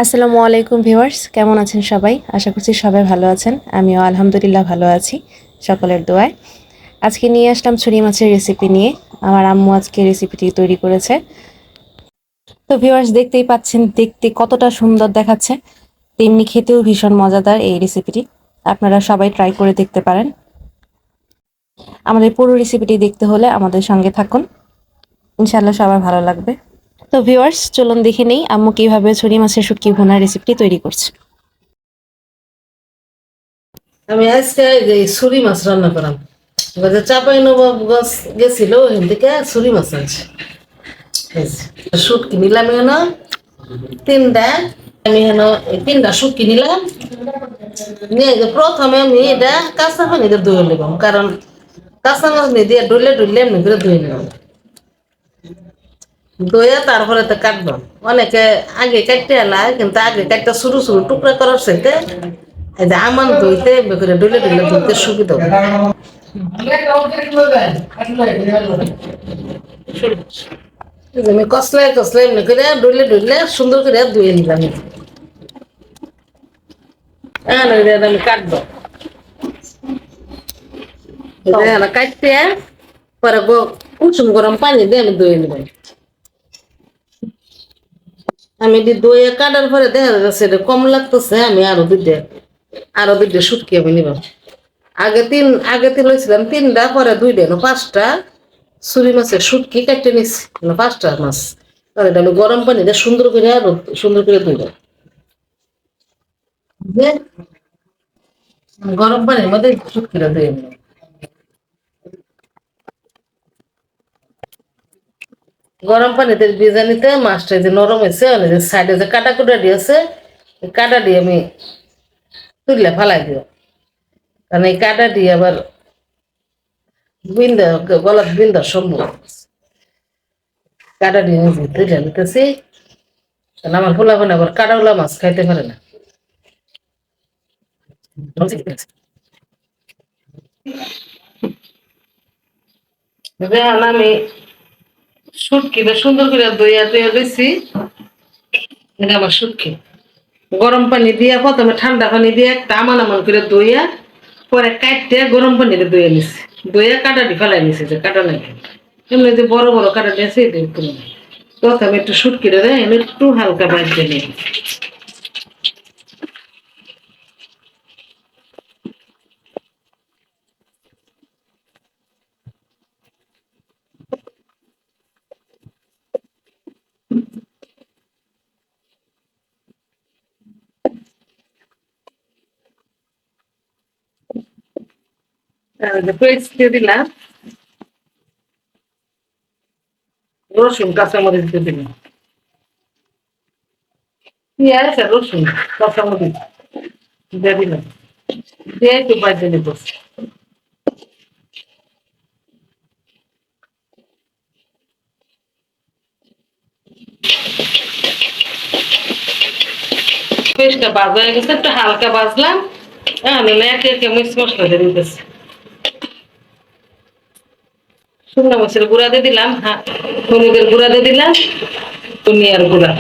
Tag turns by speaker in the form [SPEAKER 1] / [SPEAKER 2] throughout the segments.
[SPEAKER 1] আসসালামু আলাইকুম ভিউয়ার্স, কেমন আছেন সবাই? আশা করছি সবাই ভালো আছেন। আমিও আলহামদুলিল্লাহ ভালো আছি, সকলের দোয়ায়। আজকে নিয়ে আসলাম ছুরি মাছের রেসিপি নিয়ে। আমার আম্মু আজকে রেসিপিটি তৈরি করেছে। তো ভিউয়ার্স, দেখতেই পাচ্ছেন দেখতে কতটা সুন্দর দেখাচ্ছে, তেমনি খেতেও ভীষণ মজাদার এই রেসিপিটি। আপনারা সবাই ট্রাই করে দেখতে পারেন। আমাদের পুরো রেসিপিটি দেখতে হলে আমাদের সঙ্গে থাকুন, ইনশাআল্লাহ সবার ভালো লাগবে। তো ভিউয়ার্স, চলুন দেখে নেই আম্মু কিভাবে ছুরি মাছের শুটকি ভুনার রেসিপিটি তৈরি করছে।
[SPEAKER 2] আমি আজকে এই ছুরি মাছ রান্না করাম। চাপাই নবাবগঞ্জ গেছিল, ওখান থেকে ছুরি মাছ আনছি। শুটকি নিলাম এখানে তিনটা। আমি এখানে তিনটা শুটকি নিলাম। নিয়ে প্রথমে আমি এটা কাঁচা পানিতে ধুয়ে নিলাম, কারণ কাঁচা মাছ নিয়ে দিয়ে ডলে ডলে এমনি করে ধুয়ে নিলাম। ধুয়ে তারপরে তো কাটবো। অনেকে আগে কাটতে এলায়, কিন্তু আগে কাটতে সরু সরু টুকরা করার সাথে এই যে আমান ধুইতে করে ডলে ডলে ধুইতে সুবিধা হয়। আমি কসলাই কসলাই এমনি করে ডলে ডলে সুন্দর করে ধুয়ে নিলাম। আমি কাটবো কাটতে পরে কুসুম গরম পানি দিয়ে আমি ধুয়ে নিব। আমি দইয়ে কাটার পরে দেখা যাচ্ছে এটা কম লাগতেছে, আমি আরো দুইটা শুটকি আমি নিব। আগে তিন লইছিলাম তিনটা, পরে দুইটা পাঁচটা ছুরি মাছের শুটকি কাটতে নিচ্ছি, পাঁচটা মাছ। তাহলে এটা আমি গরম পানি দিয়ে সুন্দর করে আরো সুন্দর করে ধুইব। গরম পানির মধ্যে শুটকিটা ধুয়ে নিব। গরম পানিতে ভেজে নিতে মাছটা যে নরম হয়েছে, যে সাইডে যে কাটা কুটা দিয়েছে, কাটা দিয়ে আমি তুললে ফালাই দিও। কারণ এই কাটা দিয়ে আবার বিন্দা গলার বিন্দা সম্ভব। কাটা দিয়ে তুলে নিতেছি, কারণ আমার পোলা বোন আবার কাটাওলা মাছ খাইতে পারে না। আমি শুটকিটা সুন্দর করে দইয়া দইয়া দিছি। এটা আমার শুটকি গরম পানি দিয়া, প্রথমে ঠান্ডা পানি দিয়ে একটা আমান আমান করে দইয়া, পরে কাটতে গরম পানিতে দইয়া নিছি। দইয়া কাটাটি ফেলাই নিছি, যে কাটা নাই এমনি যে বড় বড় কাটা দিয়েছে এটা একটু নাই। প্রথমে একটু শুটকিটা দেয় একটু হালকা বাজতে নিই। পেস্ট দিয়ে দিলাম, রসুন কাঁচামরিচ দিয়ে দিলাম, পেঁয়াজ আর রসুন কাঁচামরিচ দিয়ে দিলাম, দিয়ে একটু বাজে নিব। পেস্টটা ভাজা হয়ে গেছে, একটু হালকা ভাজলাম। আমি একে একে মিক্স মশলা দিয়ে দিতেছি। শুকনো মরিচের গুঁড়া দিয়ে দিলাম, হলুদের গুঁড়া দিয়ে দিলাম, ধনিয়ার গুঁড়া,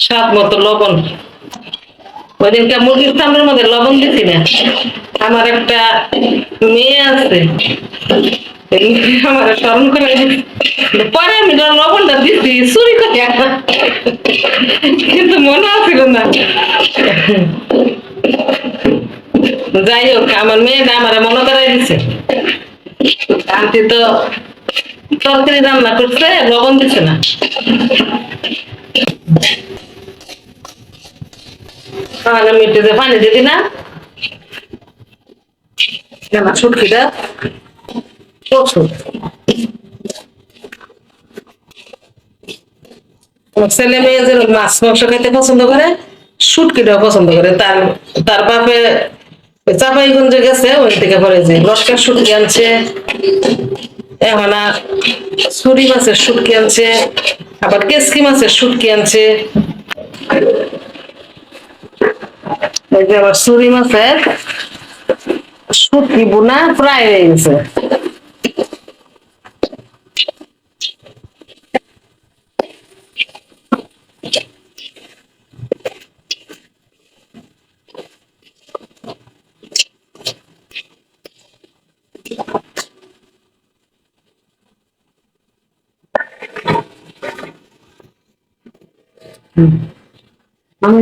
[SPEAKER 2] স্বাদ মতো লবণ। ওই দিনকে মুরগির চামড়ের মধ্যে লবণ দিছি না, আমার একটা মেয়ে আছে, আমার স্মরণ করে পরে আমি লবণটা দিচ্ছি চুরি করে, কিন্তু মনে আছিল না। যাই হোক, আমার মেয়েটা আমার মনে করাই দিচ্ছে। আন্টি তো তরকারি রান্না করছে, লবণ দিচ্ছে না। তাহলে আমি একটু পানি দিয়ে দিলাম, শুটকিটা প্রচুর ছেলে মেয়ে যে মাছ মাংস খাইতে পছন্দ করে, শুটকিটাও পছন্দ করে। তার তার বাপে চাপাইগঞ্জে গেছে, ওই থেকে পরে যে লস্কার শুটকি আনছে, এখন আর ছুরি মাছের শুটকি আনছে, আবার কেসকি মাছের শুটকি আনছে। এই যে আবার ছুরি মাছের শুটকি বোনা প্রায় হয়ে গেছে। হুম। আমি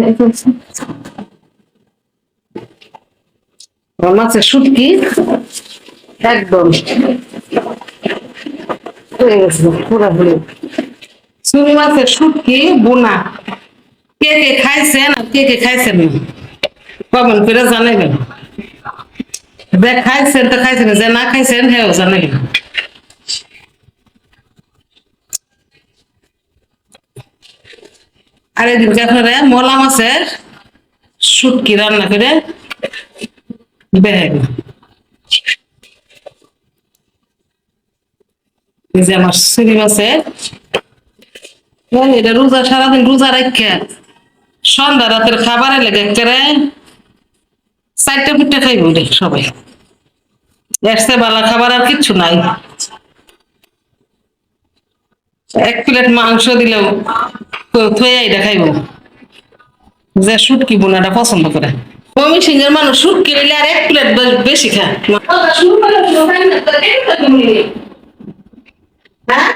[SPEAKER 2] মাছের শুটকি একদম হয়ে গেছে পুরোপুরি। চুরি মাছের শুটকি বোনা, কে কে খাইছেন আর কে কে খাইছেন না কমেন্ট করে জানাবেন। যে খাইছেন তো খাইছেন, যে না খাইছেন হেও জানাবেন। আর এদিনকে আপনারা মলা মাছের শুটকি রান্না করে দেখেন। এই যে আমার চুরি মাছের, এটা রোজা সারাদিন রোজা রাখা সন্ধ্যা রাতের খাবারে লেগে করে চারটে পিঠে খাইব রে সবাই। এর চেয়ে ভালো খাবার আর কিচ্ছু নাই। এক প্লেট মাংস দিলেও থইয়া এটা খাইব, যে শুটকি বোনাটা পছন্দ করে। মমি সিংহের মানুষ শুটকি নিলে আর এক প্লেট বেশি খায়। হ্যাঁ